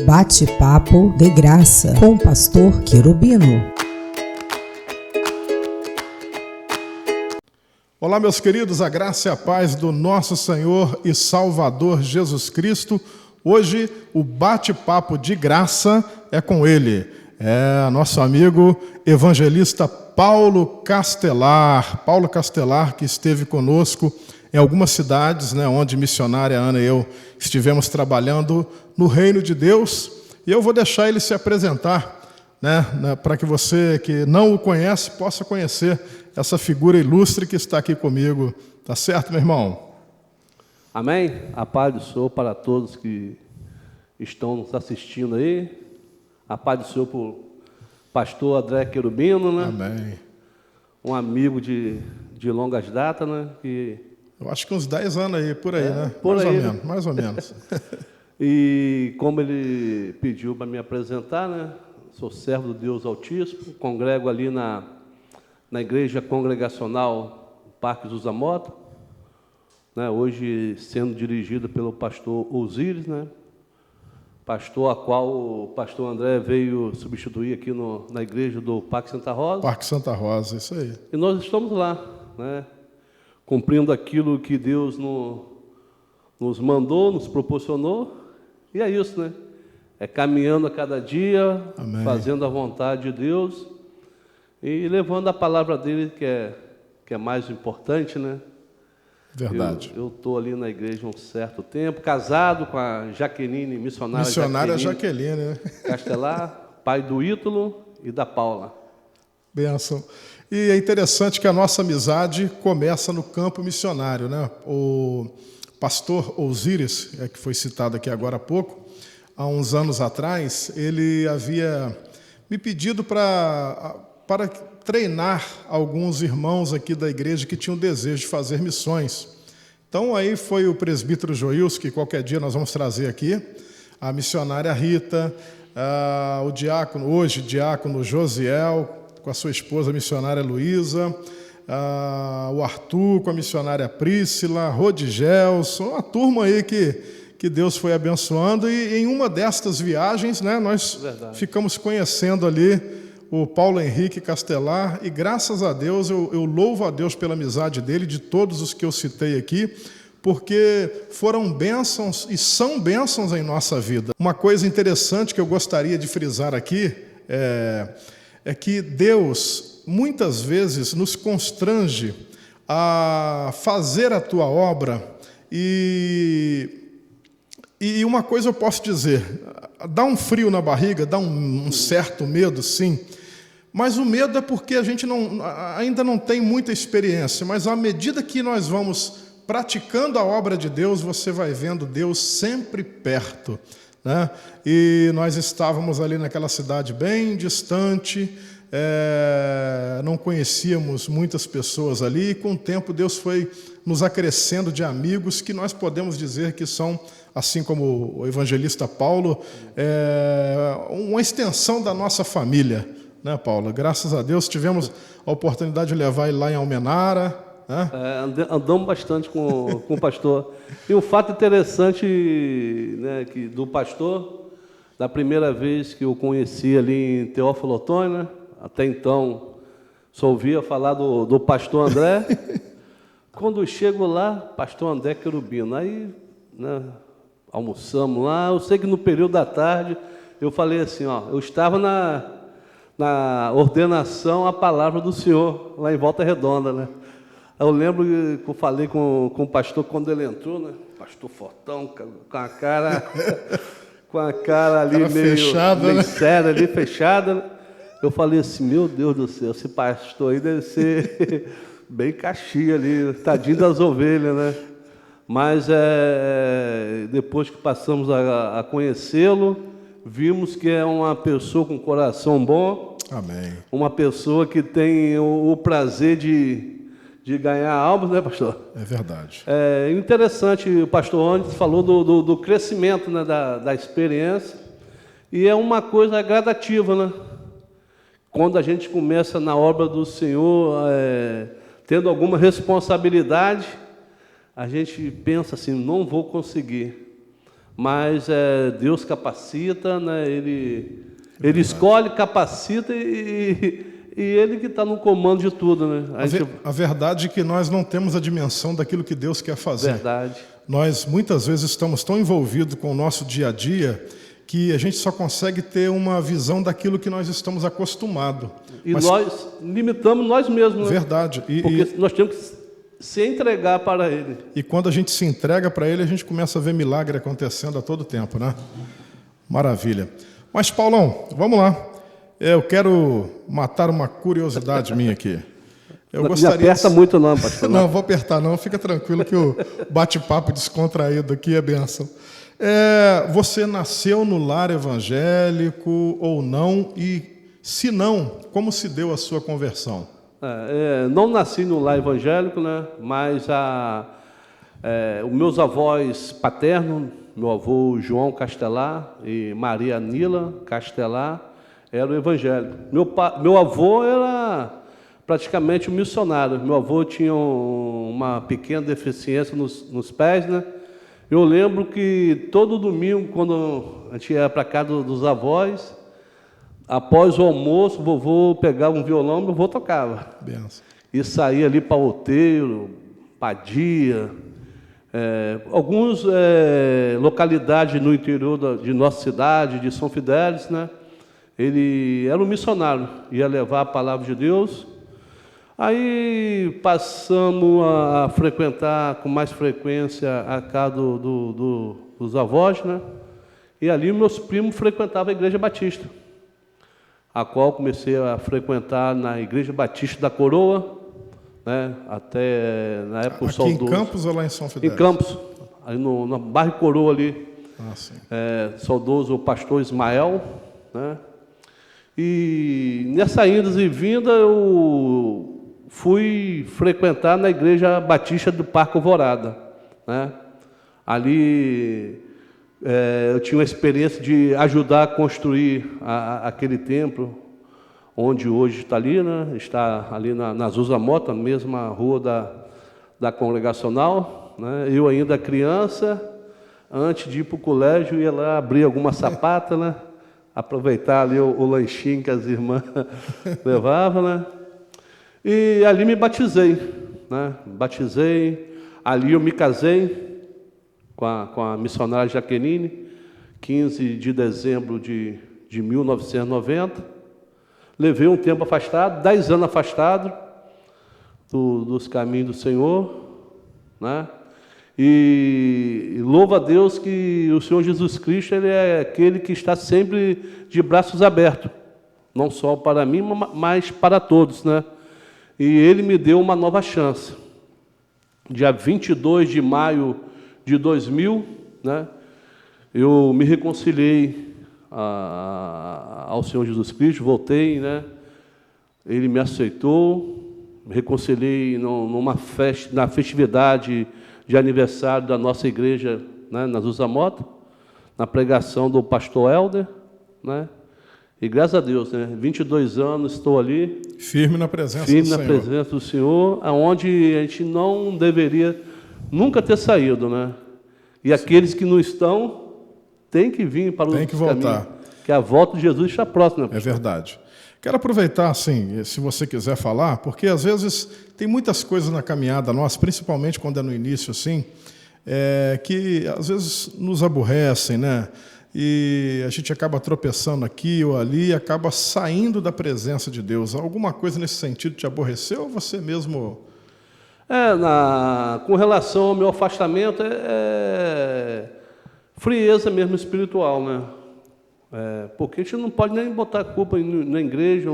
Bate-papo de graça com o pastor Querubino. Olá, meus queridos, a graça e a paz do nosso Senhor e Salvador Jesus Cristo. Hoje o bate-papo de graça é com ele, nosso amigo evangelista Paulo Castelar. Paulo Castelar, que esteve conosco em algumas cidades, onde a missionária Ana e eu estivemos trabalhando no reino de Deus. E eu vou deixar ele se apresentar, para que você que não o conhece possa conhecer essa figura ilustre que está aqui comigo. Tá certo, meu irmão? Amém? A paz do Senhor para todos que estão nos assistindo aí. A paz do Senhor para o pastor André Querubino, Amém. Um amigo de longas datas, que... Eu acho que uns 10 anos aí, por aí, Por mais aí, ou menos, mais ou menos. E como ele pediu para me apresentar, sou servo do Deus Altíssimo, congrego ali na Igreja Congregacional Parque Zusamota, hoje sendo dirigido pelo pastor Osíris, pastor a qual o pastor André veio substituir aqui na igreja do Parque Santa Rosa. Parque Santa Rosa, isso aí. E nós estamos lá, cumprindo aquilo que Deus nos mandou, nos proporcionou, e é isso, É caminhando a cada dia, Amém. Fazendo a vontade de Deus e levando a palavra dele, que é mais importante, Verdade. Eu estou ali na igreja há um certo tempo, casado com a Jaqueline, Missionária Jaqueline, Castelar, pai do Ítalo e da Paula. Bênção. E é interessante que a nossa amizade começa no campo missionário, O pastor Osíris, que foi citado aqui agora há pouco, há uns anos atrás, ele havia me pedido para treinar alguns irmãos aqui da igreja que tinham desejo de fazer missões. Então aí foi o presbítero Joilson, que qualquer dia nós vamos trazer aqui, a missionária Rita, o diácono Josiel, com a sua esposa a missionária Luísa, o Arthur com a missionária Prícila, Rodigelson, uma turma aí que Deus foi abençoando, e em uma destas viagens, nós ficamos conhecendo ali o Paulo Henrique Castelar, e graças a Deus, eu louvo a Deus pela amizade dele, de todos os que eu citei aqui, porque foram bênçãos e são bênçãos em nossa vida. Uma coisa interessante que eu gostaria de frisar aqui é que Deus muitas vezes nos constrange a fazer a tua obra, e uma coisa eu posso dizer, dá um frio na barriga, dá um certo medo, sim, mas o medo é porque a gente ainda não tem muita experiência, mas à medida que nós vamos praticando a obra de Deus, você vai vendo Deus sempre perto, E nós estávamos ali naquela cidade bem distante, não conhecíamos muitas pessoas ali, e com o tempo Deus foi nos acrescendo de amigos que nós podemos dizer que são, assim como o evangelista Paulo, uma extensão da nossa família, Paulo? Graças a Deus tivemos a oportunidade de levar ele lá em Almenara, andamos bastante com o pastor. E um fato interessante, que do pastor, da primeira vez que eu conheci ali em Teófilo Otoni, até então só ouvia falar do pastor André. Quando eu chego lá, pastor André Querubino, aí almoçamos lá. Eu sei que no período da tarde eu falei assim, eu estava na ordenação à palavra do Senhor, lá em Volta Redonda, Eu lembro que eu falei com o pastor quando ele entrou, pastor fortão, com a cara ali meio fechada, séria, ali fechada. Eu falei assim, meu Deus do céu, esse pastor aí deve ser bem caxia ali, tadinho das ovelhas, Mas depois que passamos a conhecê-lo, vimos que é uma pessoa com coração bom. Amém. Uma pessoa que tem o prazer de ganhar almas, pastor? É verdade. É interessante, o pastor antes falou do crescimento, da experiência, e é uma coisa gradativa, Quando a gente começa na obra do Senhor, tendo alguma responsabilidade, a gente pensa assim, não vou conseguir. mas Deus capacita, né? Ele escolhe, capacita e Ele que está no comando de tudo, né? A verdade é que nós não temos a dimensão daquilo que Deus quer fazer. Verdade. Nós, muitas vezes, estamos tão envolvidos com o nosso dia a dia que a gente só consegue ter uma visão daquilo que nós estamos acostumados. E nós limitamos nós mesmos, né? Verdade. Porque nós temos que se entregar para Ele. E quando a gente se entrega para Ele, a gente começa a ver milagre acontecendo a todo tempo, né? Maravilha. Mas, Paulão, vamos lá. Eu quero matar uma curiosidade minha aqui. Eu gostaria. Não aperta muito não, pastor. Não, vou apertar não. Fica tranquilo que o bate-papo descontraído aqui é bênção. Você nasceu no lar evangélico ou não? E, se não, como se deu a sua conversão? Não nasci no lar evangélico, né? Mas os meus avós paternos, meu avô João Castelar e Maria Nila Castelar, eram evangélicos. Meu avô era praticamente um missionário. Meu avô tinha uma pequena deficiência nos pés, né? Eu lembro que todo domingo, quando a gente ia para casa dos avós, após o almoço, o vovô pegava um violão e o vovô tocava. Benção. E saía ali para Outeiro, Padia, algumas localidades no interior de nossa cidade, de São Fidélis, né? Ele era um missionário, ia levar a palavra de Deus. Aí passamos a frequentar com mais frequência a casa dos avós, né? E ali meus primos frequentavam a Igreja Batista, a qual comecei a frequentar na Igreja Batista da Coroa, né? Até na época o saudoso. Aqui em Campos ou lá em São Fidélis? Em Campos, aí no bairro Coroa ali. Sim. Saudoso o pastor Ismael, né? E nessa indas e vinda eu fui frequentar na Igreja Batista do Parque Alvorada, né? Ali eu tinha uma experiência de ajudar a construir aquele templo, onde hoje está ali, né? Está ali na Zusa Mota, na mesma rua da Congregacional, né? Eu ainda criança, antes de ir para o colégio, ia lá abrir alguma sapata, né? Aproveitar ali o lanchinho que as irmãs levavam, né? E ali me batizei, né? Ali eu me casei com a missionária Jaqueline, 15 de dezembro de 1990. Levei um tempo afastado, 10 anos afastado dos caminhos do Senhor, né? E louvo a Deus que o Senhor Jesus Cristo, Ele é aquele que está sempre de braços abertos, não só para mim, mas para todos, né? E Ele me deu uma nova chance. Dia 22 de maio de 2000, né? Eu me reconciliei ao Senhor Jesus Cristo, voltei, né? Ele me aceitou, me reconciliei na festividade de aniversário da nossa igreja, né, na Zusa Mota, na pregação do pastor Helder, né? E graças a Deus, né, 22 anos estou ali. Firme na presença do Firme Senhor. na presença do Senhor, aonde a gente não deveria nunca ter saído, né? E aqueles que não estão, têm que vir para os caminhos. Tem que voltar. Que a volta de Jesus está próxima. É verdade. Quero aproveitar, assim, se você quiser falar, porque às vezes tem muitas coisas na caminhada nossa, principalmente quando é no início, assim, que às vezes nos aborrecem, né? E a gente acaba tropeçando aqui ou ali e acaba saindo da presença de Deus. Alguma coisa nesse sentido te aborreceu ou você mesmo... Com relação ao meu afastamento, frieza mesmo espiritual, né? Porque a gente não pode nem botar a culpa na igreja,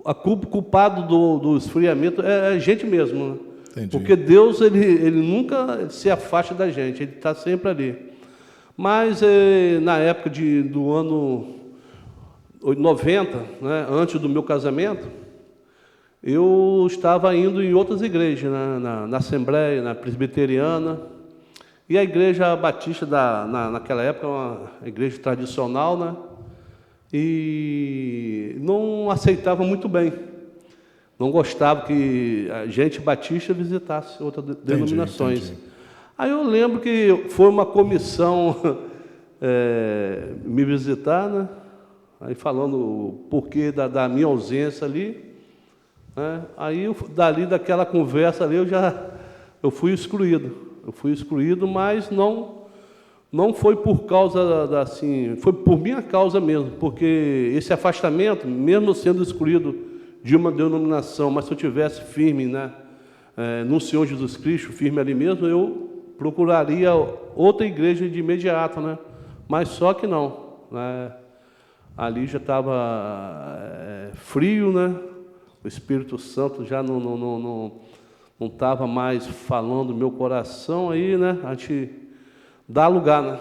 a culpa, culpado do esfriamento é a gente mesmo, né? Entendi. Porque Deus ele nunca se afasta da gente, Ele está sempre ali. Mas na época do ano 90, né, antes do meu casamento, eu estava indo em outras igrejas, né, na Assembleia, na Presbiteriana. E a Igreja Batista, naquela época, uma igreja tradicional, né? E não aceitava muito bem. Não gostava que a gente batista visitasse outras denominações. Entendi. Aí eu lembro que foi uma comissão me visitar, né? Aí falando o porquê da minha ausência ali, né? Aí dali daquela conversa ali eu fui excluído. Eu fui excluído, mas não foi por causa assim, foi por minha causa mesmo, porque esse afastamento, mesmo sendo excluído de uma denominação, mas se eu tivesse firme, né, no Senhor Jesus Cristo, firme ali mesmo, eu procuraria outra igreja de imediato, né? Mas só que não, né? Ali já estava frio, né? O Espírito Santo já não estava mais falando no meu coração, aí, né? A gente dá lugar, né?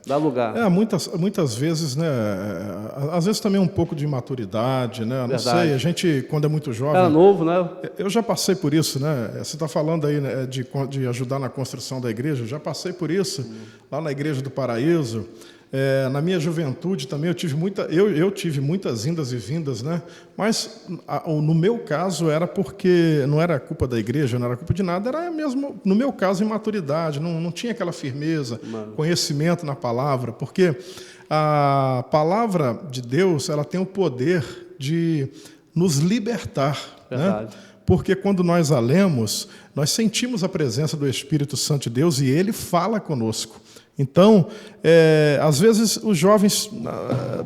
Dá lugar. Muitas vezes, né? Às vezes também um pouco de imaturidade, né? Não sei, a gente, quando é muito jovem... Era novo, né? Eu já passei por isso, né? Você está falando aí, né, de ajudar na construção da igreja, eu já passei por isso, lá na Igreja do Paraíso. Na minha juventude também eu tive muitas indas e vindas, né? Mas no meu caso era porque não era culpa da igreja, não era culpa de nada, era mesmo, no meu caso, imaturidade, não tinha aquela firmeza, conhecimento na palavra, porque a palavra de Deus, ela tem o poder de nos libertar, né? Porque quando nós a lemos, nós sentimos a presença do Espírito Santo de Deus e Ele fala conosco. Então, às vezes os jovens,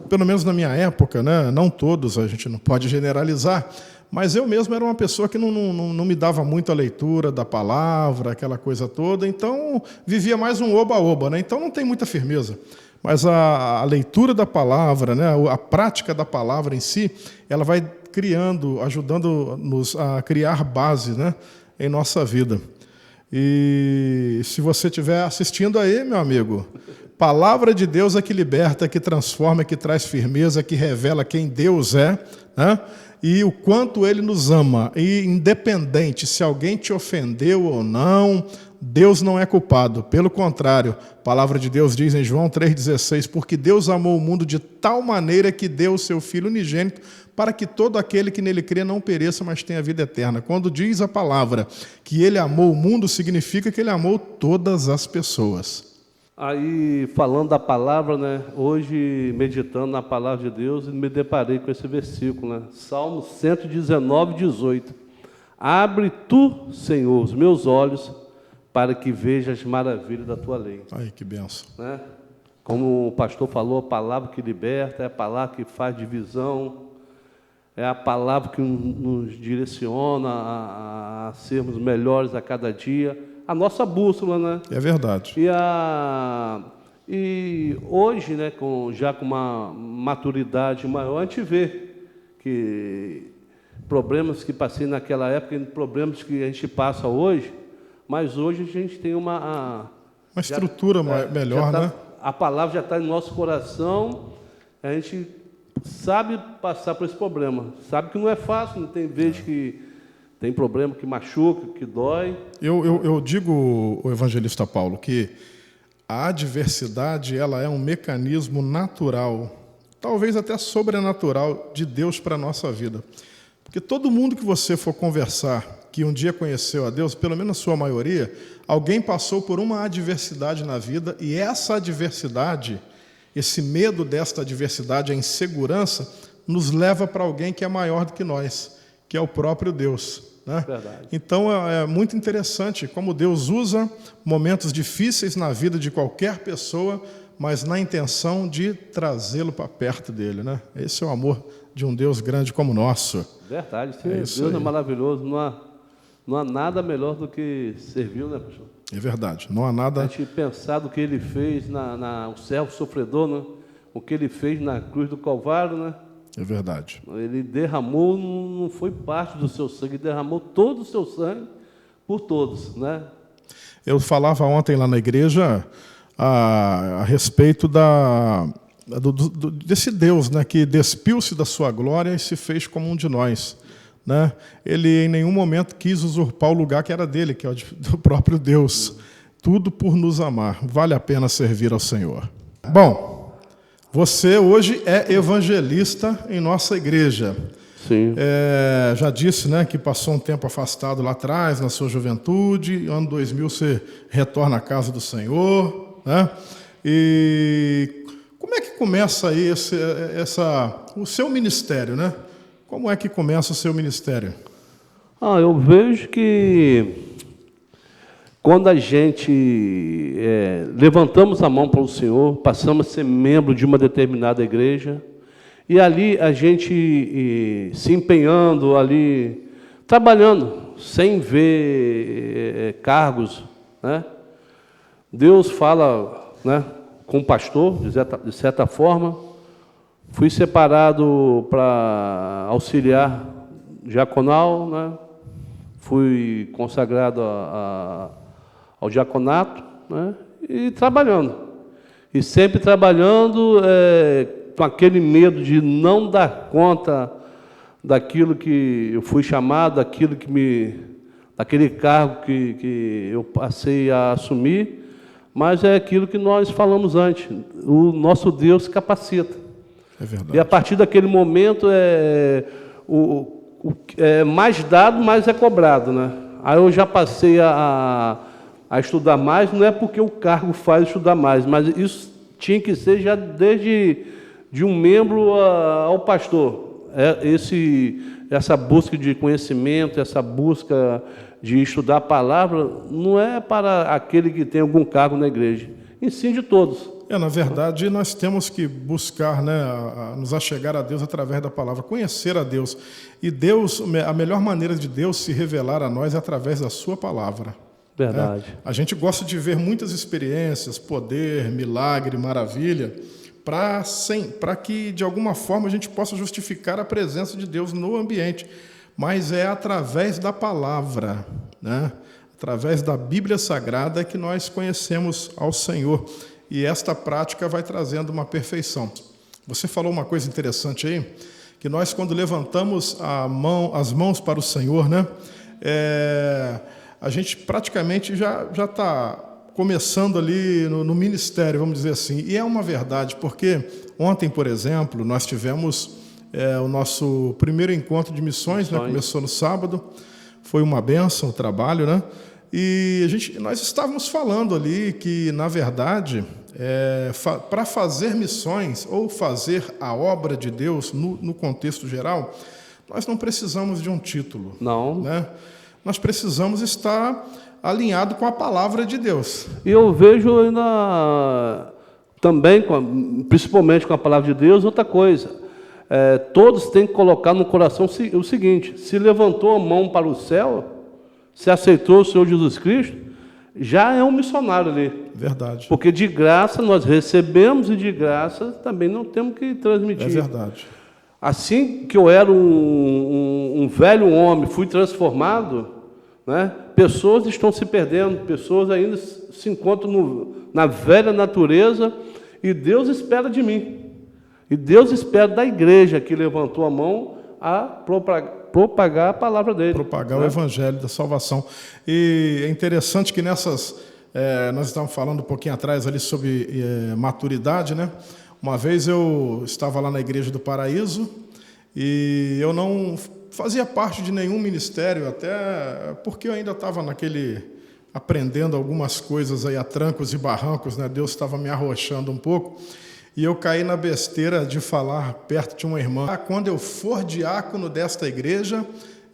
pelo menos na minha época, né, não todos, a gente não pode generalizar, mas eu mesmo era uma pessoa que não me dava muito a leitura da palavra, aquela coisa toda, então vivia mais um oba-oba, né? Então não tem muita firmeza. Mas a leitura da palavra, né, a prática da palavra em si, ela vai ajudando-nos a criar base, né, em nossa vida. E se você estiver assistindo aí, meu amigo, palavra de Deus é que liberta, que transforma, que traz firmeza, que revela quem Deus é, né? E o quanto Ele nos ama. E independente se alguém te ofendeu ou não, Deus não é culpado. Pelo contrário, a palavra de Deus diz em João 3,16, porque Deus amou o mundo de tal maneira que deu o seu Filho unigênito para que todo aquele que nele crê não pereça, mas tenha vida eterna. Quando diz a palavra que Ele amou o mundo, significa que Ele amou todas as pessoas. Aí, falando da palavra, né, hoje, meditando na palavra de Deus, me deparei com esse versículo, né, Salmo 119, 18. Abre tu, Senhor, os meus olhos, para que veja as maravilhas da tua lei. Ai, que benção. Né? Como o pastor falou, a palavra que liberta, é a palavra que faz divisão, é a palavra que nos direciona a sermos melhores a cada dia, a nossa bússola, né? É verdade. E hoje, né, já com uma maturidade maior, a gente vê que problemas que passei naquela época, problemas que a gente passa hoje, mas hoje a gente tem uma estrutura melhor, né? A palavra já está em nosso coração, a gente sabe passar por esse problema, sabe que não é fácil, não tem vezes que tem problema que machuca, que dói. Eu digo, o evangelista Paulo, que a adversidade ela é um mecanismo natural, talvez até sobrenatural, de Deus para a nossa vida. Porque todo mundo que você for conversar, que um dia conheceu a Deus, pelo menos a sua maioria, alguém passou por uma adversidade na vida, e essa adversidade, esse medo desta adversidade, a insegurança, nos leva para alguém que é maior do que nós, que é o próprio Deus, né? Verdade. Então é muito interessante como Deus usa momentos difíceis na vida de qualquer pessoa, mas na intenção de trazê-lo para perto dele, né? Esse é o amor de um Deus grande como o nosso. Verdade, sim, Deus é maravilhoso, não há nada melhor do que servir, né, pastor? É verdade, não há nada... A gente pensar do que ele fez, o servo sofredor, né? O que ele fez na cruz do Calvário, né? É verdade. Ele derramou, não foi parte do seu sangue, ele derramou todo o seu sangue por todos, né? Eu falava ontem lá na igreja a respeito desse Deus, né, que despiu-se da sua glória e se fez como um de nós, né? Ele em nenhum momento quis usurpar o lugar que era dele, que é o do próprio Deus. Tudo por nos amar. Vale a pena servir ao Senhor. Bom, você hoje é evangelista em nossa igreja. Sim. Já disse, né, que passou um tempo afastado lá atrás, na sua juventude. Ano 2000 você retorna à casa do Senhor, né? E como é que começa aí o seu ministério, né? Como é que começa o seu ministério? Eu vejo que quando a gente levantamos a mão para o Senhor, passamos a ser membro de uma determinada igreja, e ali a gente se empenhando, ali, trabalhando, sem ver cargos, né? Deus fala, né, com o pastor, de certa forma. Fui separado para auxiliar diaconal, né? Fui consagrado ao diaconato, né? E trabalhando. E sempre trabalhando com aquele medo de não dar conta daquilo que eu fui chamado, daquele cargo que eu passei a assumir, mas é aquilo que nós falamos antes, o nosso Deus capacita. É verdade. E a partir daquele momento mais dado, mais é cobrado, né? Aí eu já passei a estudar mais, não é porque o cargo faz estudar mais, mas isso tinha que ser já desde de um membro ao pastor. Essa busca de conhecimento, essa busca de estudar a palavra, não é para aquele que tem algum cargo na igreja, e sim de todos. Na verdade, nós temos que buscar, né, nos achegar a Deus através da palavra, conhecer a Deus. E Deus, a melhor maneira de Deus se revelar a nós é através da sua palavra. Verdade. A gente gosta de ver muitas experiências, poder, milagre, maravilha, para que, de alguma forma, a gente possa justificar a presença de Deus no ambiente. Mas é através da palavra, né? Através da Bíblia Sagrada que nós conhecemos ao Senhor. E esta prática vai trazendo uma perfeição. Você falou uma coisa interessante aí, que nós, quando levantamos as mãos para o Senhor, né? A gente praticamente já está começando ali no ministério, vamos dizer assim. E é uma verdade, porque ontem, por exemplo, nós tivemos o nosso primeiro encontro de missões, né? Começou no sábado, foi uma bênção o trabalho, né? E nós estávamos falando ali que, na verdade, para fazer missões ou fazer a obra de Deus no contexto geral, nós não precisamos de um título. Não. Né? Nós precisamos estar alinhado com a palavra de Deus. E eu vejo também, principalmente com a palavra de Deus, outra coisa. Todos têm que colocar no coração o seguinte: se levantou a mão para o céu, se aceitou o Senhor Jesus Cristo, já é um missionário ali. Verdade. Porque de graça nós recebemos e de graça também não temos que transmitir. É verdade. Assim que eu era um velho homem, fui transformado, né? Pessoas estão se perdendo, pessoas ainda se encontram na velha natureza, e Deus espera de mim. E Deus espera da igreja que levantou a mão a propagar a palavra dele. Propagar o evangelho da salvação. E é interessante que nós estávamos falando um pouquinho atrás ali sobre maturidade, né? Uma vez eu estava lá na Igreja do Paraíso e eu não fazia parte de nenhum ministério, até porque eu ainda estava aprendendo algumas coisas aí a trancos e barrancos, né? Deus estava me arrochando um pouco. E eu caí na besteira de falar perto de uma irmã: quando eu for diácono desta igreja,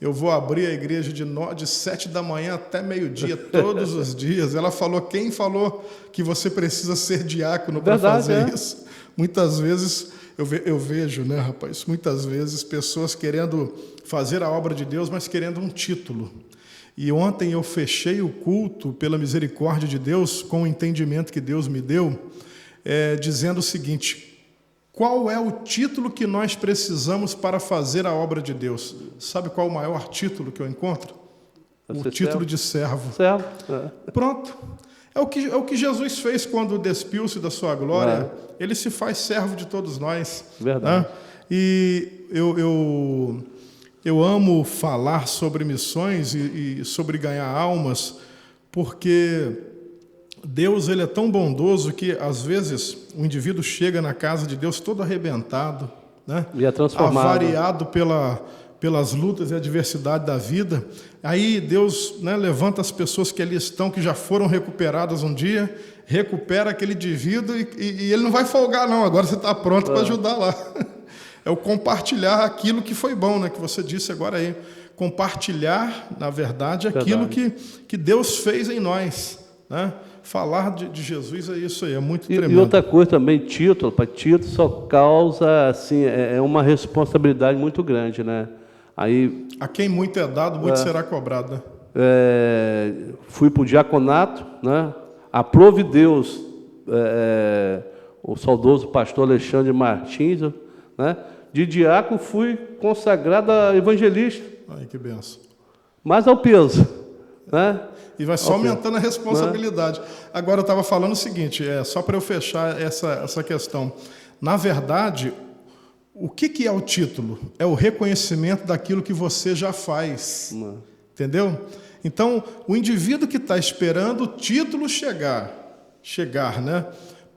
eu vou abrir a igreja de 7 da manhã até meio-dia, todos os dias. Ela falou: quem falou que você precisa ser diácono para fazer isso? Muitas vezes eu vejo, né, rapaz, muitas vezes pessoas querendo fazer a obra de Deus, mas querendo um título. E ontem eu fechei o culto, pela misericórdia de Deus, com o entendimento que Deus me deu, dizendo o seguinte: qual é o título que nós precisamos para fazer a obra de Deus? Sabe qual é o maior título que eu encontro? O título de servo. Servo. Pronto. É o que Jesus fez quando despiu-se da sua glória. Ele se faz servo de todos nós. Verdade. Né? E eu amo falar sobre missões e sobre ganhar almas, porque Deus, ele é tão bondoso que, às vezes, o indivíduo chega na casa de Deus todo arrebentado, né? E é transformado. Avariado pelas lutas e adversidade da vida. Aí Deus, né, levanta as pessoas que ali estão, que já foram recuperadas um dia, recupera aquele indivíduo e ele não vai folgar, não. Agora você está pronto para ajudar lá. É o compartilhar aquilo que foi bom, né, que você disse agora aí. Compartilhar, na verdade, aquilo que Deus fez em nós, né? Falar de Jesus é isso aí, é muito tremendo. E outra coisa também, título só causa, assim, é uma responsabilidade muito grande, né? Aí, a quem muito é dado, muito será cobrado, né? Fui para o diaconato, né? Aprove Deus, o saudoso pastor Alexandre Martins, né? De diácono fui consagrado a evangelista. Ai, que benção. Mas ao peso, né? E vai só aumentando a responsabilidade. Agora, eu estava falando o seguinte, só para eu fechar essa questão. Na verdade, o que é o título? É o reconhecimento daquilo que você já faz. Entendeu? Então, o indivíduo que está esperando o título chegar, né?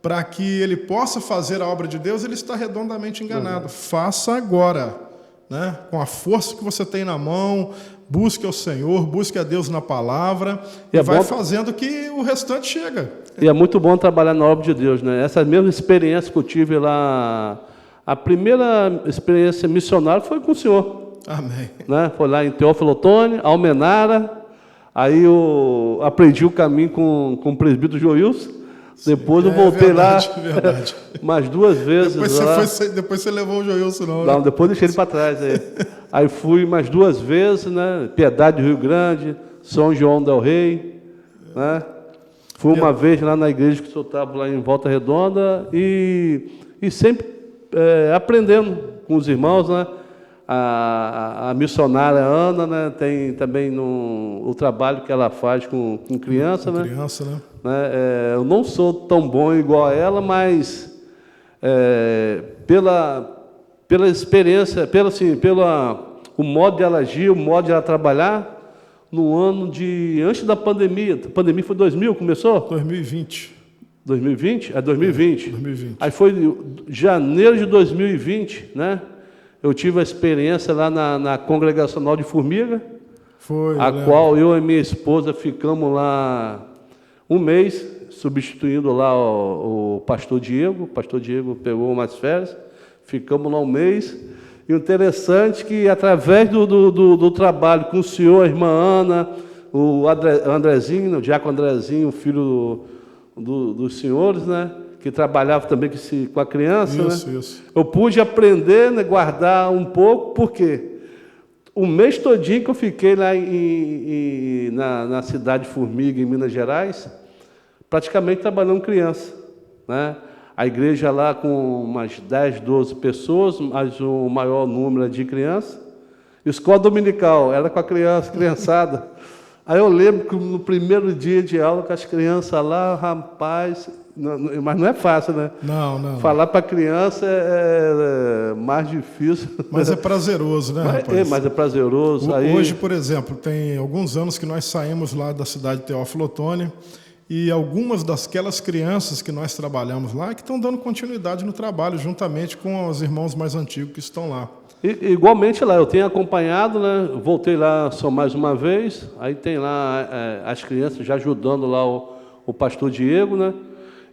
Para que ele possa fazer a obra de Deus, ele está redondamente enganado. Faça agora, né? Com a força que você tem na mão, busque ao Senhor, busque a Deus na palavra e vai fazendo que o restante chega. E é muito bom trabalhar na obra de Deus, né? Essa mesma experiência que eu tive lá, a primeira experiência missionária foi com o senhor. Amém. Né? Foi lá em Teófilo Otoni, Almenara, aí eu aprendi o caminho com o presbítero Joilson. Depois eu voltei verdade. Mais 2 vezes. Depois você levou o Joilson, não? Não, depois deixei ele para trás. Aí fui mais 2 vezes, né? Piedade do Rio Grande, São João del Rei. Né? Fui uma vez lá na igreja que o senhor estava lá em Volta Redonda e sempre aprendendo com os irmãos, né? A missionária Ana, né? Tem também o trabalho que ela faz com criança, né? Criança, né? Eu não sou tão bom igual a ela, mas pela experiência, o modo de ela agir, o modo de ela trabalhar, no ano antes da pandemia. A pandemia foi 2000, começou? 2020. 2020? 2020. 2020. Aí foi janeiro de 2020, né? Eu tive a experiência lá na Congregacional de Formiga, qual eu e minha esposa ficamos lá 1 mês, substituindo lá o pastor Diego. O pastor Diego pegou umas férias, ficamos lá 1 mês. E o interessante é que, através do trabalho com o senhor, a irmã Ana, o Andrezinho, o diácono Andrezinho, o filho dos senhores, né? Que trabalhava também com a criança, isso. Eu pude aprender, né, guardar um pouco, porque o mês todinho que eu fiquei lá na cidade de Formiga, em Minas Gerais, praticamente trabalhando com criança, né? A igreja lá com umas 10, 12 pessoas, mas o maior número de crianças. Escola dominical, era com a criançada. Aí eu lembro que no primeiro dia de aula com as crianças lá, rapaz... mas não é fácil, né? Não. Falar para criança é mais difícil. Mas é prazeroso, né, rapaz? Mas é prazeroso. Hoje, por exemplo, tem alguns anos que nós saímos lá da cidade de Teófilo Otoni e algumas daquelas crianças que nós trabalhamos lá que estão dando continuidade no trabalho, juntamente com os irmãos mais antigos que estão lá. Igualmente lá, eu tenho acompanhado, né? Voltei lá só mais uma vez, aí tem lá as crianças já ajudando lá o pastor Diego, né?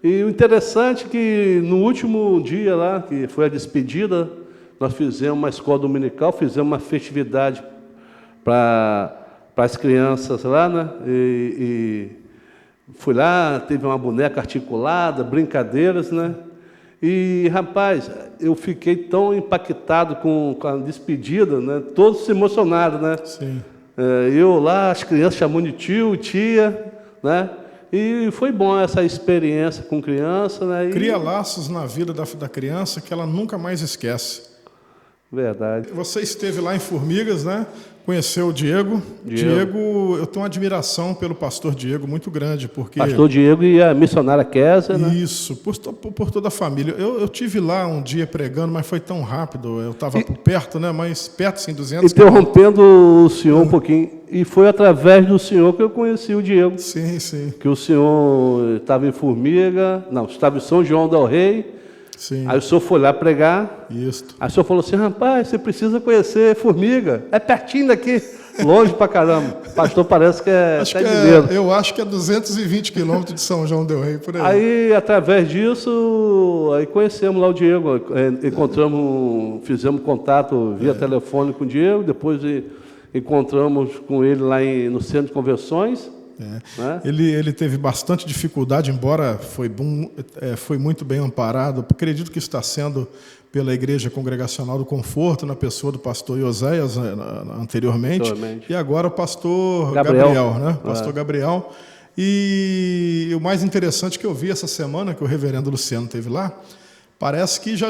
E o interessante é que no último dia lá, que foi a despedida, nós fizemos uma escola dominical, fizemos uma festividade para as crianças lá, né? E fui lá, teve uma boneca articulada, brincadeiras, né? E, rapaz, eu fiquei tão impactado com a despedida, né? Todos se emocionaram, né? Sim. Eu lá, as crianças chamando de tio, tia, né? E foi bom essa experiência com criança, né? Cria laços na vida da criança que ela nunca mais esquece. Verdade. Você esteve lá em Formigas, né? Conheceu o Diego. Diego, eu tenho uma admiração pelo pastor Diego muito grande, porque... Pastor Diego e a missionária Kézia, né? Isso, por toda a família. Eu tive lá um dia pregando, mas foi tão rápido. Eu estava por perto, né? Mas perto, sim, 200 interrompendo o senhor um pouquinho. E foi através do senhor que eu conheci o Diego. Sim. Que o senhor estava em Formiga, não, estava em São João del Rei. Sim. Aí o senhor foi lá pregar. Isso. Aí o senhor falou assim, rapaz, você precisa conhecer Formiga. É pertinho daqui, longe pra caramba. O pastor parece que é Acho até que mineiro. eu acho que é 220 quilômetros de São João del Rei, por aí. Aí, através disso, aí conhecemos lá o Diego, encontramos, fizemos contato via telefone com o Diego, depois encontramos com ele lá no Centro de Convenções. Né? Ele teve bastante dificuldade, embora foi muito bem amparado. Acredito que está sendo pela Igreja Congregacional do Conforto, na pessoa do pastor Ioséias, anteriormente, e agora o pastor Gabriel, né? Pastor Gabriel. E o mais interessante que eu vi essa semana, que o reverendo Luciano esteve lá, parece que já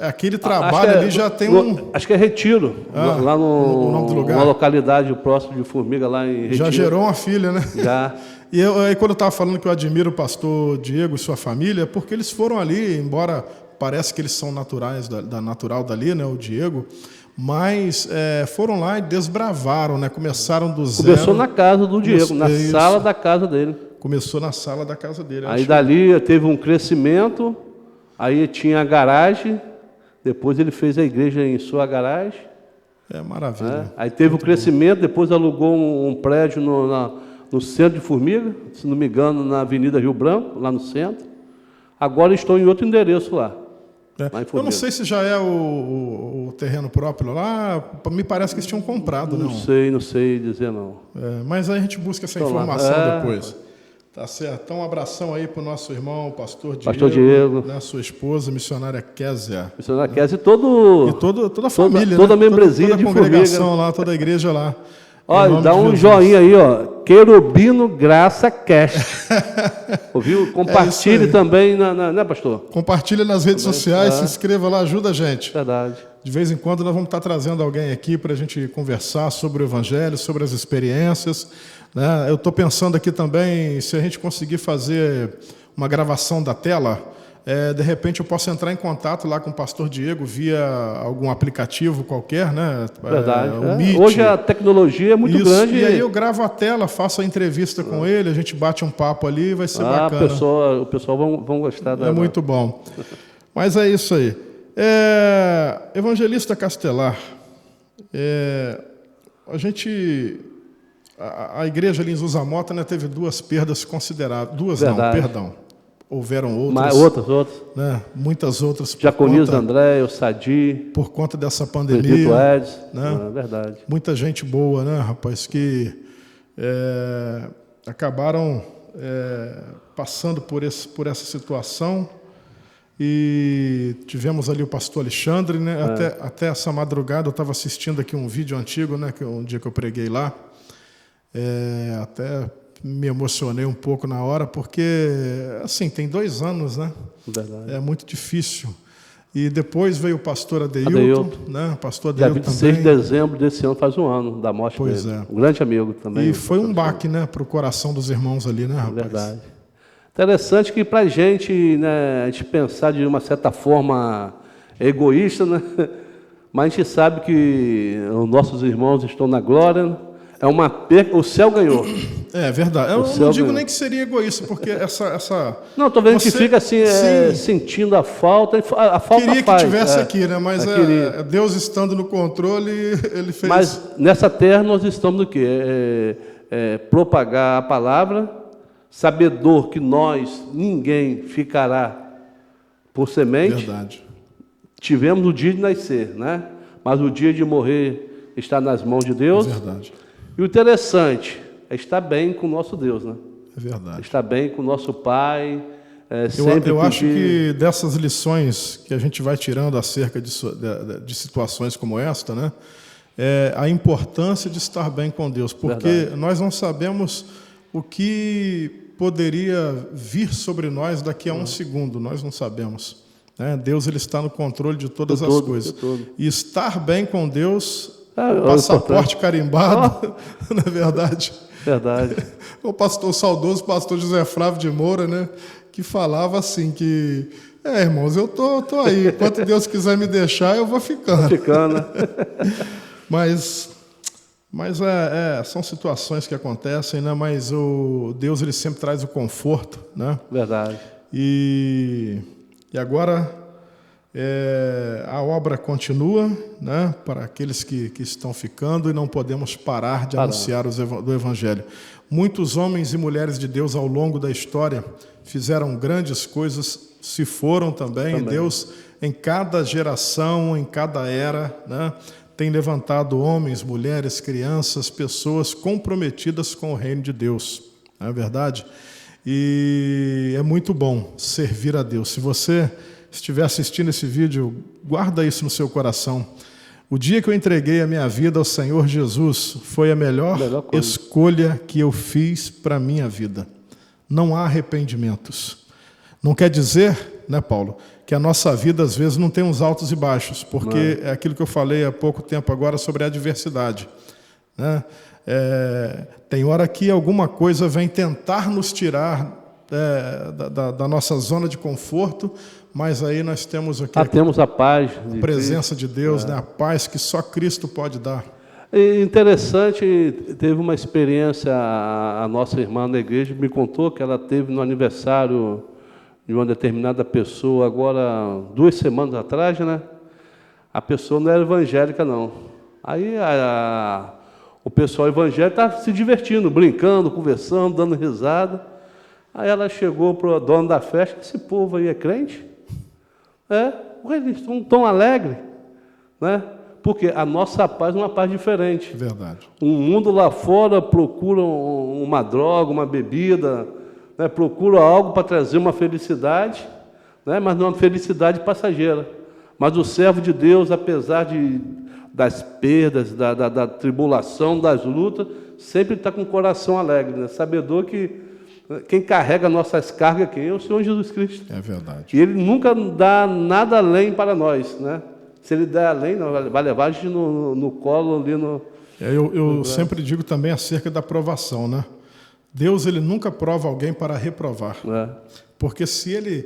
aquele trabalho ali já tem um... Acho que é Retiro, lá o nome do lugar. numa localidade próxima de Formiga, lá em Retiro. Já gerou uma filha, né? Já. E aí, quando eu estava falando que eu admiro o pastor Diego e sua família, porque eles foram ali, embora parece que eles são naturais, natural dali, né, o Diego, mas foram lá e desbravaram, né? Começaram do zero. Começou na casa do Diego, na sala da casa dele. Começou na sala da casa dele. Aí dali teve um crescimento, aí tinha a garagem, depois ele fez a igreja em sua garagem. É maravilha. Né? Aí teve um crescimento, depois alugou um prédio no centro de Formiga, se não me engano, na Avenida Rio Branco, lá no centro. Agora estou em outro endereço lá. Eu não sei se já é o terreno próprio lá, me parece que eles tinham comprado, não sei dizer não. Mas aí a gente busca essa informação depois. Tá certo. Então um abração aí para o nosso irmão, pastor Diego. Né, sua esposa, missionária Kézia. Missionária Kézia e toda a família, toda a né? membresia toda de a congregação Formiga. lá, toda a igreja lá. Olha, dá um joinha aí, ó. Querubino Graça Cast. Ouviu? Compartilhe também, né, pastor? Compartilhe nas redes sociais, se inscreva lá, ajuda a gente. Verdade. De vez em quando nós vamos estar trazendo alguém aqui para a gente conversar sobre o Evangelho, sobre as experiências. Né? Eu estou pensando aqui também, se a gente conseguir fazer uma gravação da tela, de repente eu posso entrar em contato lá com o pastor Diego via algum aplicativo qualquer, né? Verdade. O Meet. Hoje a tecnologia é muito grande. E aí eu gravo a tela, faço a entrevista com ele, a gente bate um papo ali, vai ser bacana. O pessoal vão gostar. É muito bom. Mas é isso aí. Evangelista Castelar, a igreja ali em Zuzamota, né, teve duas perdas consideráveis. Houveram outras. Né, muitas outras. Diaconisa André, o Sadi. Por conta dessa pandemia. Eds, né, verdade. Muita gente boa, né, rapaz, que acabaram passando por essa situação. E tivemos ali o pastor Alexandre, né? Até essa madrugada eu estava assistindo aqui um vídeo antigo, né? Um dia que eu preguei lá. Até me emocionei um pouco na hora, porque assim, tem 2 anos, né? Verdade. É muito difícil. E depois veio o pastor Adeilton, né? O pastor Adeilton dia 26 de dezembro desse ano faz 1 ano da morte dele. Um grande amigo também. E foi um baque, né? Para o coração dos irmãos ali, né, rapaz? Verdade. Interessante que para a gente pensar de uma certa forma egoísta, né? Mas a gente sabe que os nossos irmãos estão na glória. É uma perca, o céu ganhou. É verdade. Eu não digo nem que seria egoísta, porque essa... Não, estou vendo que fica assim, sentindo a falta. A falta queria que tivesse aqui, né? Mas Deus estando no controle, Ele fez... Mas nessa terra nós estamos no quê? Propagar a palavra, sabedor que ninguém ficará por semente. Verdade. Tivemos o dia de nascer, né? Mas o dia de morrer está nas mãos de Deus. É verdade. E o interessante é estar bem com o nosso Deus, né? É verdade. Estar bem com o nosso Pai. Eu acho que dessas lições que a gente vai tirando acerca de situações como esta, né? A importância de estar bem com Deus, porque nós não sabemos o que poderia vir sobre nós daqui a um segundo, nós não sabemos. Né? Deus ele está no controle de todas as coisas. E estar bem com Deus, passaporte carimbado, não é verdade? Verdade. O saudoso pastor José Flávio de Moura, né, que falava assim que, irmãos, eu tô aí, enquanto Deus quiser me deixar, eu vou ficando. Mas são situações que acontecem, né? Mas o Deus ele sempre traz o conforto, né? Verdade. E E agora a obra continua, né, para aqueles que estão ficando, e não podemos parar de anunciar do Evangelho. Muitos homens e mulheres de Deus ao longo da história fizeram grandes coisas, se foram também. Deus, em cada geração, em cada era, né, tem levantado homens, mulheres, crianças, pessoas comprometidas com o reino de Deus. Não é verdade? E é muito bom servir a Deus. Se você estiver assistindo esse vídeo, guarda isso no seu coração. O dia que eu entreguei a minha vida ao Senhor Jesus foi a melhor escolha que eu fiz para a minha vida. Não há arrependimentos. Não quer dizer, né, Paulo, que a nossa vida às vezes não tem uns altos e baixos, porque é aquilo que eu falei há pouco tempo agora sobre a adversidade, né? Tem hora que alguma coisa vem tentar nos tirar da nossa zona de conforto, mas aí nós temos aqui temos a paz, a presença de Deus, né? A paz que só Cristo pode dar. É interessante, teve uma experiência, a nossa irmã na igreja me contou que ela teve no aniversário de uma determinada pessoa, agora 2 semanas atrás, né? A pessoa não era evangélica, não. Aí o pessoal evangélico estava se divertindo, brincando, conversando, dando risada. Aí ela chegou para o dono da festa: esse povo aí é crente? Eles estão tão alegres, né? Porque a nossa paz é uma paz diferente. Verdade. O mundo lá fora procura uma droga, uma bebida, né? Procura algo para trazer uma felicidade, né? Mas não é uma felicidade passageira. Mas o servo de Deus, apesar das perdas, da tribulação, das lutas, sempre está com o coração alegre, né? Sabedor que quem carrega nossas cargas aqui é o Senhor Jesus Cristo. É verdade. E Ele nunca dá nada além para nós, né? Se Ele der além, vai levar a gente no colo ali no... Eu sempre digo também acerca da provação, né? Deus, Ele nunca prova alguém para reprovar. Porque se Ele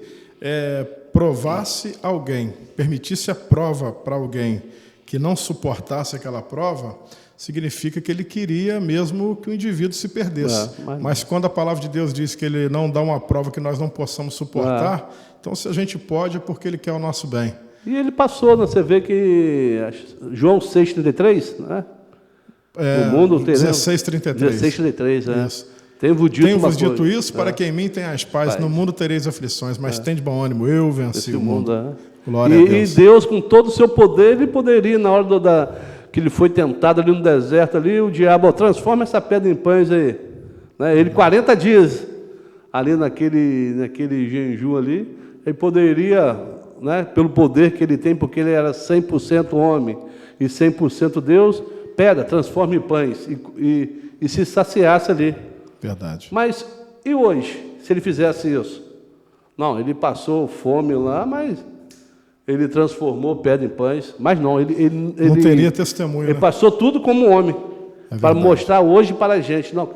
provasse alguém, permitisse a prova para alguém que não suportasse aquela prova, significa que Ele queria mesmo que o indivíduo se perdesse. Mas quando a palavra de Deus diz que Ele não dá uma prova que nós não possamos suportar, então se a gente pode é porque Ele quer o nosso bem. E Ele passou, né? Você vê que João 6,33, né? O mundo 16,33. 16,33, Isso. Tenho-vos dito isso para que em mim tenhas paz. No mundo tereis aflições, mas tem de bom ânimo, eu venci o mundo. Glória a Deus. E Deus, com todo o seu poder, Ele poderia, na hora que Ele foi tentado ali no deserto, ali, o diabo: transforma essa pedra em pães aí. Né? Ele, 40 dias, ali naquele jejum ali, Ele poderia, né, pelo poder que Ele tem, porque Ele era 100% homem e 100% Deus, pedra, transforma em pães, e se saciasse ali. Verdade. Mas, e hoje, se Ele fizesse isso? Não, Ele passou fome lá, mas Ele transformou pedra em pães. Mas não, ele não teria testemunho. Ele passou tudo como homem, para mostrar hoje para a gente. Não,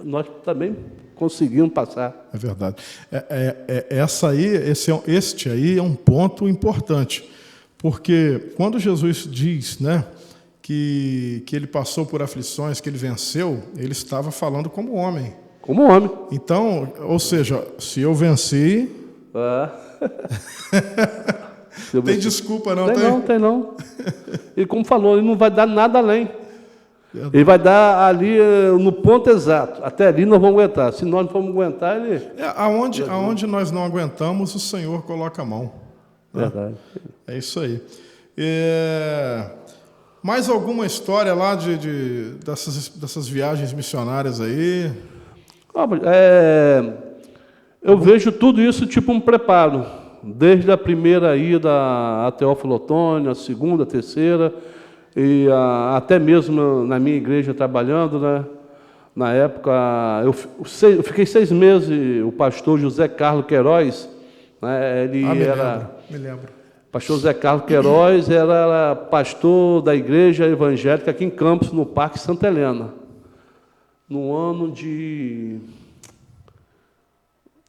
nós também conseguimos passar. É verdade. Este aí é um ponto importante, porque quando Jesus diz, né, que Ele passou por aflições, que Ele venceu, Ele estava falando como homem. Como homem. Então, ou seja, se eu venci... Tem desculpa, não tem? Tem não. E como falou, Ele não vai dar nada além. Ele vai dar ali no ponto exato. Até ali nós vamos aguentar. Se nós não formos aguentar, Ele... Aonde nós não aguentamos, o Senhor coloca a mão. Verdade. É isso aí. Mais alguma história lá dessas viagens missionárias aí? Eu vejo tudo isso tipo um preparo. Desde a primeira ida a Teófilo Otoni, a segunda, a terceira, e até mesmo na minha igreja trabalhando, né? Na época, eu fiquei 6 meses, o pastor José Carlos Queiroz, né? Me lembro. Pastor José Carlos Queiroz era pastor da igreja evangélica aqui em Campos, no Parque Santa Helena, no ano de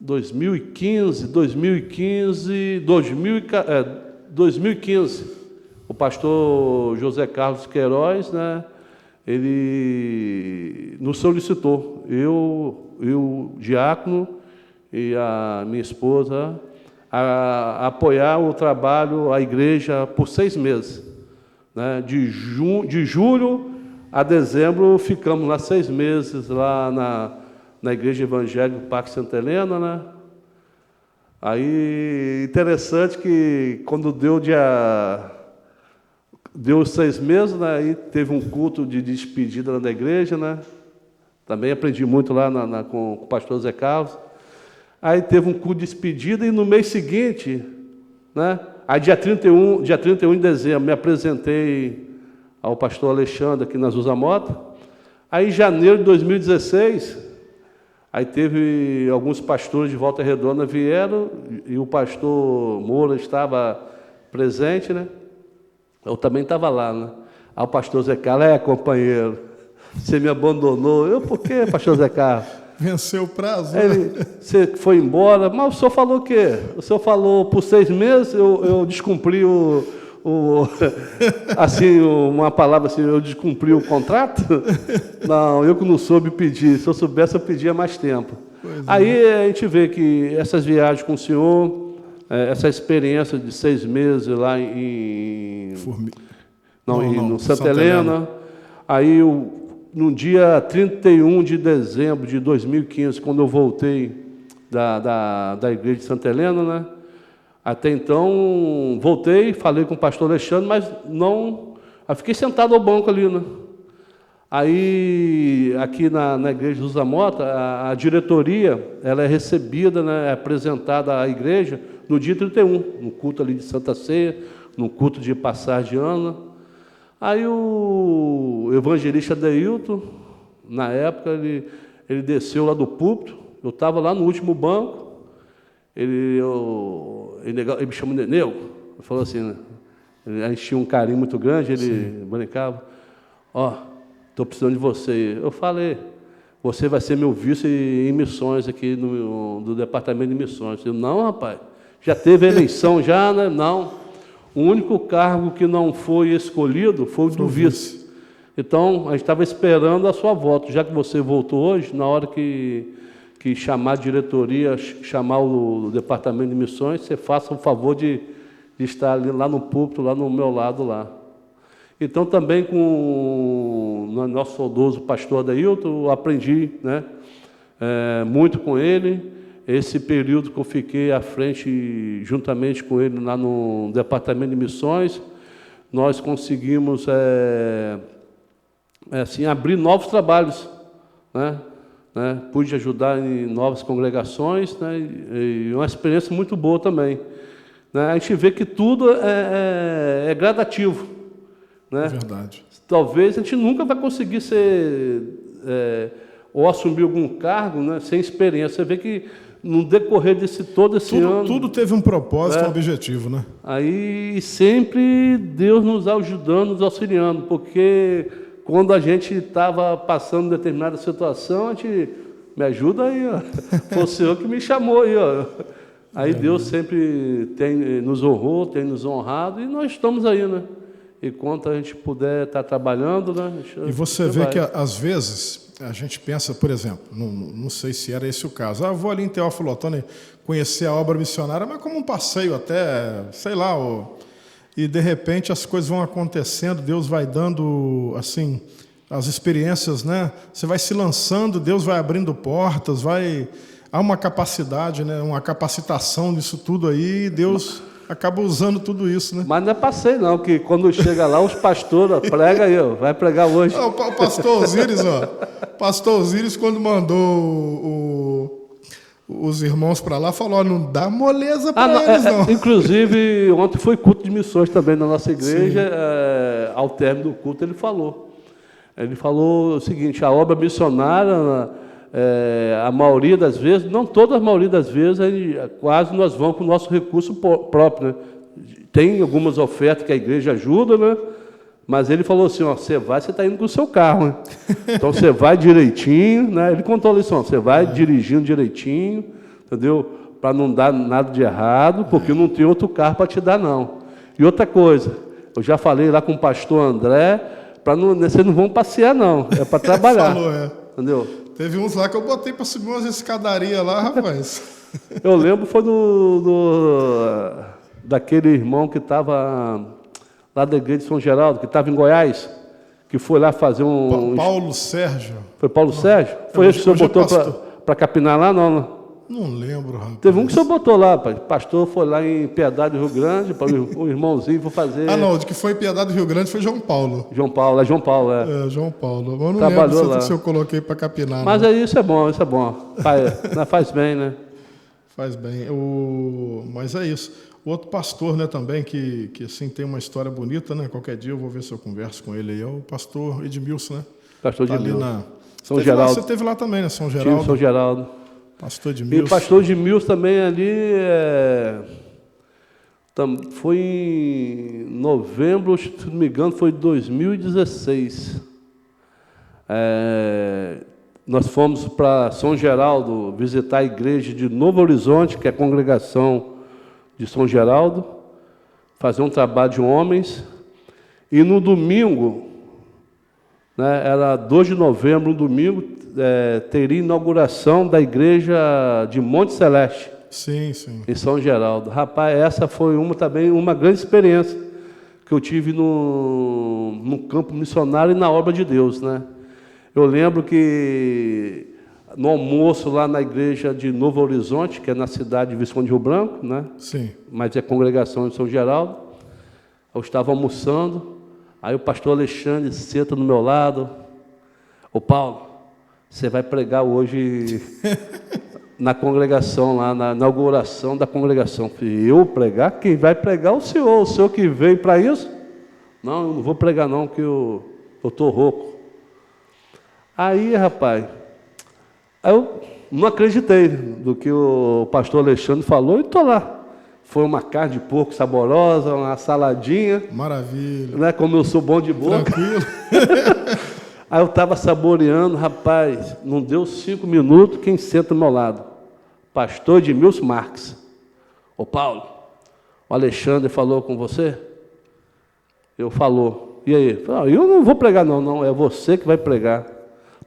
2015, o pastor José Carlos Queiroz, né, ele nos solicitou, eu, o diácono e a minha esposa, a apoiar o trabalho, a igreja, por 6 meses. Né? De julho a dezembro, ficamos lá 6 meses, lá na Igreja Evangélica do Parque Santa Helena, né? Aí, interessante que quando deu os 6 meses, né? Aí teve um culto de despedida lá da igreja, né? Também aprendi muito lá com o pastor Zé Carlos. Aí teve um culto de despedida e no mês seguinte, né? Aí dia 31 de dezembro, me apresentei ao pastor Alexandre aqui na Azusa Mota. Aí em janeiro de 2016, aí teve alguns pastores de Volta Redonda vieram e o pastor Moura estava presente, né? Eu também estava lá, né? Aí o pastor Zé Carlos, companheiro, você me abandonou. Eu, por quê, pastor Zé Carlos? Venceu o prazo. Você foi embora, mas o senhor falou o quê? O senhor falou por 6 meses, eu descumpri assim, uma palavra assim, eu descumpri o contrato? Não, eu que não soube pedir. Se eu soubesse, eu pedia mais tempo. Aí a gente vê que essas viagens com o senhor, essa experiência de 6 meses lá no Santa Helena. Aí, no dia 31 de dezembro de 2015, quando eu voltei da igreja de Santa Helena, né? Até então, voltei, falei com o pastor Alexandre, mas não... Eu fiquei sentado ao banco ali, né? Aí, aqui na igreja de Azusa Mota, a diretoria, ela é recebida, né, é apresentada à igreja no dia 31, no culto ali de Santa Ceia, no culto de passagem de ano. Aí o evangelista Deilton, na época, ele desceu lá do púlpito, eu estava lá no último banco, ele me chamou de Nego, ele falou assim, né? A gente tinha um carinho muito grande, ele brincava, estou precisando de você. Eu falei, você vai ser meu vice em missões aqui do departamento de missões. Eu, não, rapaz, já teve eleição já, né? Não. O único cargo que não foi escolhido foi o do vice. Então, a gente estava esperando a sua volta. Já que você voltou hoje, na hora que chamar a diretoria, chamar o departamento de missões, você faça o favor de estar ali, lá no púlpito, lá no meu lado, lá. Então, também com o nosso saudoso pastor Adailton, eu aprendi, né, muito com ele. Esse período que eu fiquei à frente, juntamente com ele, lá no departamento de missões, nós conseguimos assim, abrir novos trabalhos, né? Pude ajudar em novas congregações, né? E uma experiência muito boa também. Né? A gente vê que tudo é gradativo. Né? É verdade. Talvez a gente nunca vai conseguir ser... ou assumir algum cargo, né, sem experiência. Você vê que no decorrer todo esse ano... Tudo teve um propósito, um objetivo, né? Aí sempre Deus nos ajudando, nos auxiliando, porque quando a gente estava passando determinada situação, a gente... Me ajuda aí, ó. Foi o Senhor que me chamou aí, ó. Aí Deus sempre tem nos honrou, tem nos honrado, e nós estamos aí, né? E quanto a gente puder estar trabalhando, né? E você vê que, às vezes... A gente pensa, por exemplo, não sei se era esse o caso. Vou ali em Teófilo Otoni conhecer a obra missionária, mas como um passeio até, sei lá, e de repente as coisas vão acontecendo, Deus vai dando, assim, as experiências, né? Você vai se lançando, Deus vai abrindo portas, há uma capacidade, né? Uma capacitação nisso tudo aí, e Deus acaba usando tudo isso, né? Mas não é passeio não, que quando chega lá, os pastores pregam aí, ó, vai pregar hoje. O pastor Osíris, pastor Osíris, quando mandou os irmãos para lá, falou, não dá moleza para eles, não. Inclusive, ontem foi culto de missões também na nossa igreja, ao término do culto ele falou o seguinte, a obra missionária, a maioria das vezes, não toda a maioria das vezes, quase nós vamos com o nosso recurso próprio, né? Tem algumas ofertas que a igreja ajuda, né? Mas ele falou assim, você está indo com o seu carro, né? Então você vai direitinho, né? Ele contou a lição, você vai dirigindo direitinho, entendeu? Para não dar nada de errado, porque não tem outro carro para te dar, não. E outra coisa, eu já falei lá com o pastor André, vocês não vão passear, não, é para trabalhar. Falou, entendeu? Teve uns lá que eu botei para subir umas escadarias lá, rapaz. Eu lembro, foi daquele irmão que estava lá da igreja de São Geraldo, que estava em Goiás, que foi lá fazer Paulo Sérgio. Foi Paulo Sérgio? Foi esse que o senhor botou para capinar lá, não? Não lembro, rapaz. Teve um que o senhor botou lá, pai. Pastor foi lá em Piedade do Rio Grande, o irmãozinho foi fazer... Ah, não, de que foi em Piedade do Rio Grande foi João Paulo. João Paulo, é. João Paulo. Eu não Trabalhou lembro lá. se eu coloquei para capinar. Mas aí isso é bom. Faz bem, né? Faz bem. Mas é isso. O outro pastor, né, também, que assim, tem uma história bonita, né? Qualquer dia eu vou ver se eu converso com ele aí. É o pastor Edmilson, né? Pastor tá Edmilson. Ali São Geraldo. Você esteve lá também, né? São Geraldo. São Geraldo. Pastor Edmilson. E o pastor Edmilson também ali foi em novembro, se não me engano, foi 2016. Nós fomos para São Geraldo visitar a igreja de Novo Horizonte, que é a congregação de São Geraldo, fazer um trabalho de homens. E no domingo, né, era 2 de novembro, um domingo, teria inauguração da igreja de Monte Celeste. Sim, sim. Em São Geraldo. Rapaz, essa foi também uma grande experiência que eu tive no campo missionário e na obra de Deus, né? Eu lembro que no almoço lá na igreja de Novo Horizonte, que é na cidade de Visconde Rio Branco, né? Sim. Mas é a congregação de São Geraldo. Eu estava almoçando, aí o pastor Alexandre senta do meu lado. Ô Paulo, você vai pregar hoje na congregação, lá na inauguração da congregação. Eu pregar? Quem vai pregar é o senhor que veio para isso? Não, eu não vou pregar não, que eu estou rouco. Aí, rapaz, eu não acreditei do que o pastor Alexandre falou e estou lá. Foi uma carne de porco saborosa, uma saladinha. Maravilha. Né, como eu sou bom de boca. Tranquilo. Aí eu estava saboreando, rapaz, não deu 5 minutos, quem senta do meu lado? Pastor Edmilson Marques. Ô Paulo, o Alexandre falou com você? Eu falou. E aí? Eu não vou pregar não, é você que vai pregar.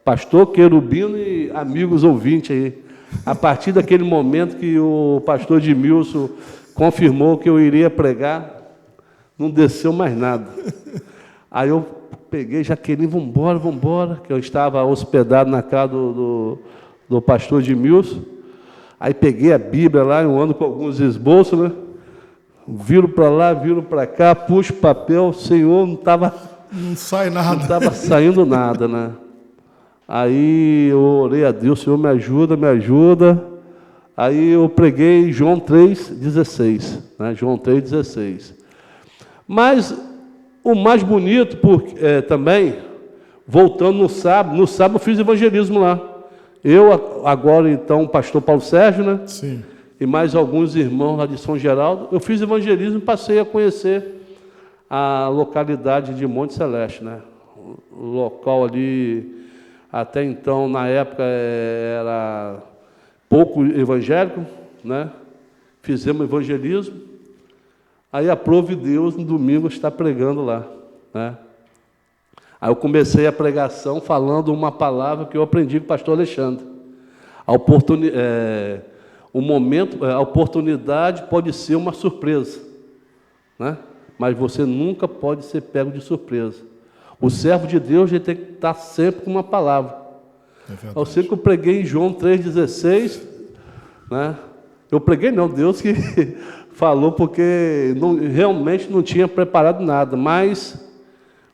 Pastor Querubino e amigos ouvintes aí. A partir daquele momento que o pastor Edmilson confirmou que eu iria pregar, não desceu mais nada. Aí eu peguei, Jaqueline, vamos embora, que eu estava hospedado na casa do pastor Edmilson. Aí peguei a Bíblia lá, eu ando com alguns esboços, né? Viro para lá, viro para cá, puxo o papel, Senhor, não sai nada. Não estava saindo nada, né? Aí eu orei a Deus, Senhor, me ajuda. Aí eu preguei João 3,16, né? João 3,16. Mas o mais bonito, também, voltando no sábado eu fiz evangelismo lá. Eu, agora então, o pastor Paulo Sérgio, né? Sim. E mais alguns irmãos lá de São Geraldo, eu fiz evangelismo e passei a conhecer a localidade de Monte Celeste, né? O local ali, até então, na época, era pouco evangélico, né? Fizemos evangelismo. Aí aprove Deus, no domingo, está pregando lá, né? Aí eu comecei a pregação falando uma palavra que eu aprendi com o pastor Alexandre. A oportunidade pode ser uma surpresa, né? Mas você nunca pode ser pego de surpresa. O servo de Deus ele tem que estar sempre com uma palavra. Eu sei que eu preguei em João 3,16, né? Eu preguei não, Deus que falou, porque realmente não tinha preparado nada, mas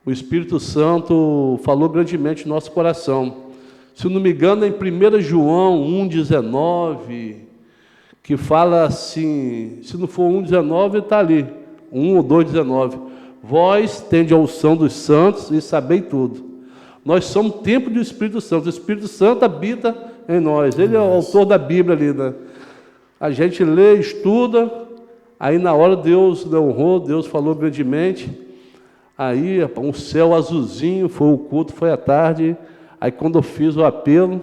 o Espírito Santo falou grandemente no nosso coração. Se não me engano, é em 1 João 1,19, que fala assim, se não for 1,19, está ali, 1 ou 2,19. Vós tendes a unção dos santos e sabei tudo. Nós somos templo do Espírito Santo. O Espírito Santo habita em nós. Ele é o autor da Bíblia ali, né? A gente lê, estuda, aí na hora Deus honrou, Deus falou grandemente. Aí, um céu azulzinho, foi o culto, foi à tarde. Aí quando eu fiz o apelo,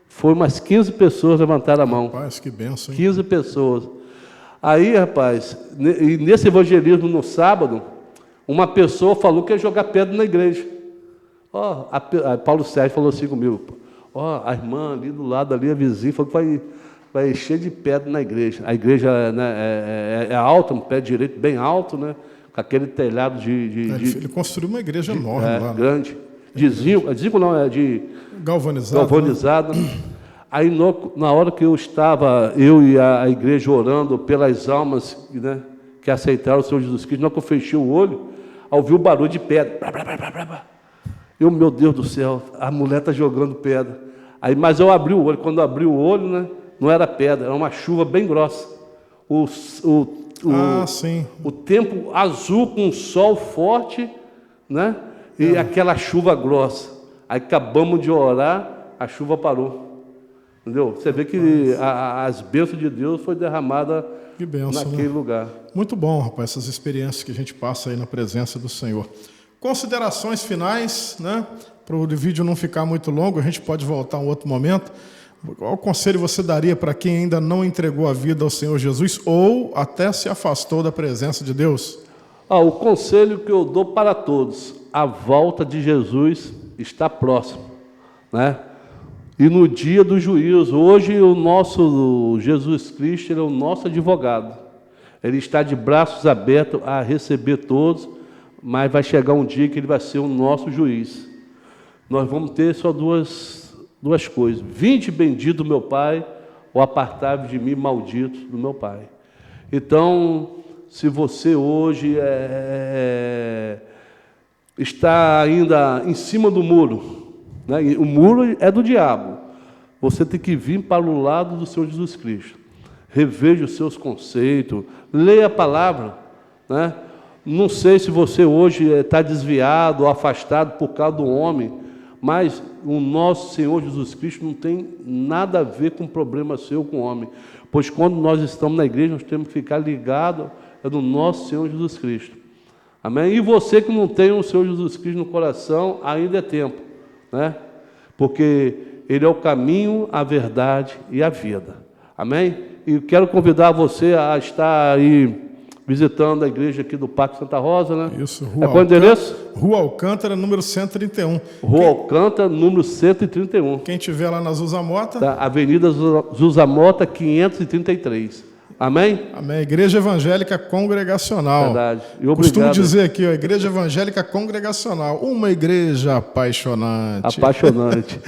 foi umas 15 pessoas levantaram a mão. Rapaz, que benção, hein? 15 pessoas. Aí, rapaz, e nesse evangelismo no sábado, uma pessoa falou que ia jogar pedra na igreja. Paulo Sérgio falou assim comigo: Ó, a irmã ali do lado, ali, a vizinha, falou que vai encher de pedra na igreja. A igreja, né, é alta, um pé direito bem alto, né? Com aquele telhado Ele construiu uma igreja enorme lá. Né? Grande. De zinco não, é de... Galvanizado. Né? Aí, na hora que eu e a igreja orando pelas almas, né, que aceitaram o Senhor Jesus Cristo, na hora que eu fechei o olho, ouvi o barulho de pedra. Eu, meu Deus do céu, a mulher está jogando pedra. Aí, mas eu abri o olho. Quando eu abri o olho, né, não era pedra, era uma chuva bem grossa. Sim. O tempo azul com sol forte, né, e aquela chuva grossa. Aí acabamos de orar, a chuva parou. Entendeu? Você vê que as bênçãos de Deus foi derramada naquele lugar. Muito bom, rapaz, essas experiências que a gente passa aí na presença do Senhor. Considerações finais, né? Para o vídeo não ficar muito longo, a gente pode voltar em outro momento. Qual conselho você daria para quem ainda não entregou a vida ao Senhor Jesus ou até se afastou da presença de Deus? O conselho que eu dou para todos: a volta de Jesus está próxima, né? E no dia do juízo, hoje o nosso Jesus Cristo, ele é o nosso advogado. Ele está de braços abertos a receber todos, mas vai chegar um dia que ele vai ser o nosso juiz. Nós vamos ter só duas coisas: vinde bendito do meu Pai, ou apartai-vos de mim, malditos do meu Pai. Então, se você hoje está ainda em cima do muro, né? O muro é do diabo, você tem que vir para o lado do Senhor Jesus Cristo. Reveja os seus conceitos, leia a palavra, né? Não sei se você hoje está desviado ou afastado por causa do homem, mas o nosso Senhor Jesus Cristo não tem nada a ver com problema seu com o homem, pois quando nós estamos na igreja, nós temos que ficar ligados no nosso Senhor Jesus Cristo. Amém? E você que não tem o Senhor Jesus Cristo no coração, ainda é tempo, né? Porque Ele é o caminho, a verdade e a vida. Amém? E quero convidar você a estar aí visitando a igreja aqui do Parque Santa Rosa, né? Isso, qual o endereço? Rua Alcântara, número 131. Rua Alcântara, número 131. Quem estiver lá na Zusa Mota? Tá, Avenida Zusa Mota, 533. Amém? Amém. Igreja Evangélica Congregacional. Verdade. E obrigado. Costumo dizer aqui, ó, Igreja Evangélica Congregacional, uma igreja apaixonante. Apaixonante.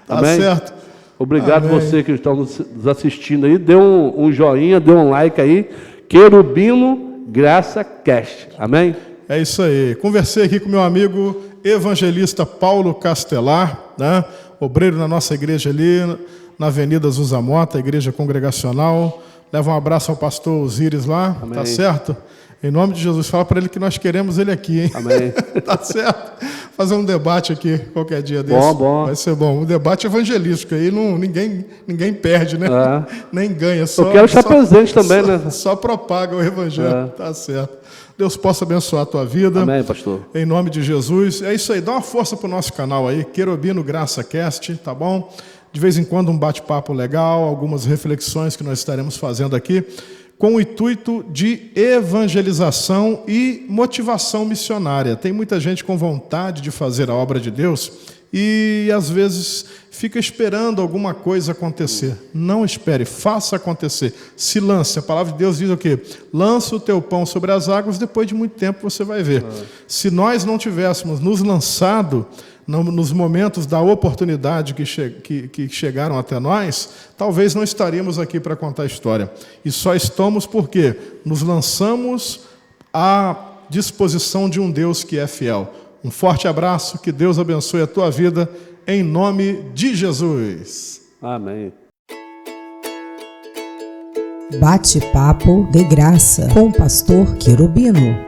Tá Amém? certo? Obrigado. Amém. Você que está nos assistindo aí, dê um joinha, dê um like aí. Querubino Graça Cast. Amém? É isso aí. Conversei aqui com meu amigo evangelista Paulo Castelar, né? Obreiro na nossa igreja ali, na Avenida Zusa Mota, Igreja Congregacional. Leva um abraço ao pastor Osíris lá, amém. Tá certo? Em nome de Jesus, fala para ele que nós queremos ele aqui, hein? Amém. Tá certo? Fazer um debate aqui qualquer dia desse. Bom. Vai ser bom. Um debate evangelístico aí, ninguém perde, né? Nem ganha. Só, eu quero estar presente também, né? Só propaga o evangelho, Tá certo. Deus possa abençoar a tua vida. Amém, pastor. Em nome de Jesus. É isso aí, dá uma força pro nosso canal aí, Querubino Graça Cast, tá bom? De vez em quando um bate-papo legal, algumas reflexões que nós estaremos fazendo aqui, com o intuito de evangelização e motivação missionária. Tem muita gente com vontade de fazer a obra de Deus e, às vezes, fica esperando alguma coisa acontecer. Não espere, faça acontecer. Se lance. A palavra de Deus diz o quê? Lança o teu pão sobre as águas, depois de muito tempo você vai ver. Se nós não tivéssemos nos lançado nos momentos da oportunidade que chegaram até nós, talvez não estaríamos aqui para contar a história. E só estamos porque nos lançamos à disposição de um Deus que é fiel. Um forte abraço, que Deus abençoe a tua vida, em nome de Jesus. Amém. Bate-papo de graça com o pastor Querubino.